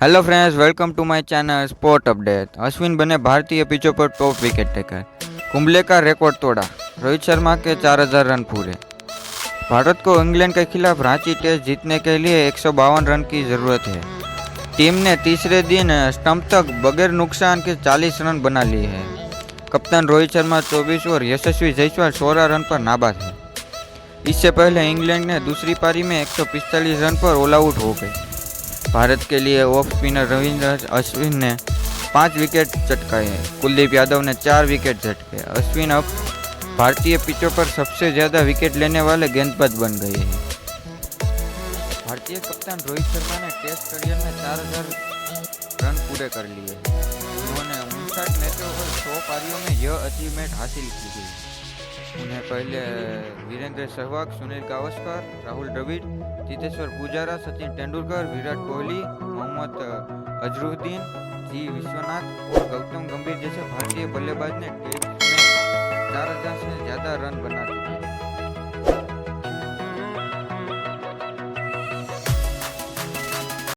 Hello friends, welcome to my channel sport update. Ashwin बने भारतीय पिचों पर टॉप विकेट टेकर। कुंबले का रिकॉर्ड तोड़ा। रोहित शर्मा के 4000 रन पूरे। भारत को इंग्लैंड के खिलाफ रांची टेस्ट जीतने के लिए 152 रन की ज़रूरत है। टीम ने तीसरे दिन स्टंप तक बगैर नुकसान के 40 रन बना लिए हैं। कप्तान रोहित शर्मा 24 और यशस्वी जायसवाल 16 रन पर नाबाद है। इससे पहले इंग्लैंड ने दूसरी पारी में 145 रन पर ऑल आउट हो गए। भारत के लिए ऑफ स्पिनर रविंद्र अश्विन ने 5 विकेट चटकाए हैं। कुलदीप यादव ने 4 विकेट झटके। अश्विन अब भारतीय पिचों पर सबसे ज़्यादा विकेट लेने वाले गेंदबाज बन गए हैं। भारतीय कप्तान रोहित शर्मा ने टेस्ट करियर में 4000 रन पूरे कर लिए हैं। उन्होंने 59 मैचों और 100 पारियों में यह अचीवमेंट हासिल की है। उन्हें पहले वीरेंद्र सहवाग, सुनील गावस्कर, राहुल द्रविड़, चेतेश्वर पुजारा, सचिन तेंदुलकर, विराट कोहली, मोहम्मद अजरुद्दीन, जी विश्वनाथ और गौतम गंभीर जैसे भारतीय बल्लेबाज ने टेस्ट में 4000 से ज़्यादा रन बना चुके हैं।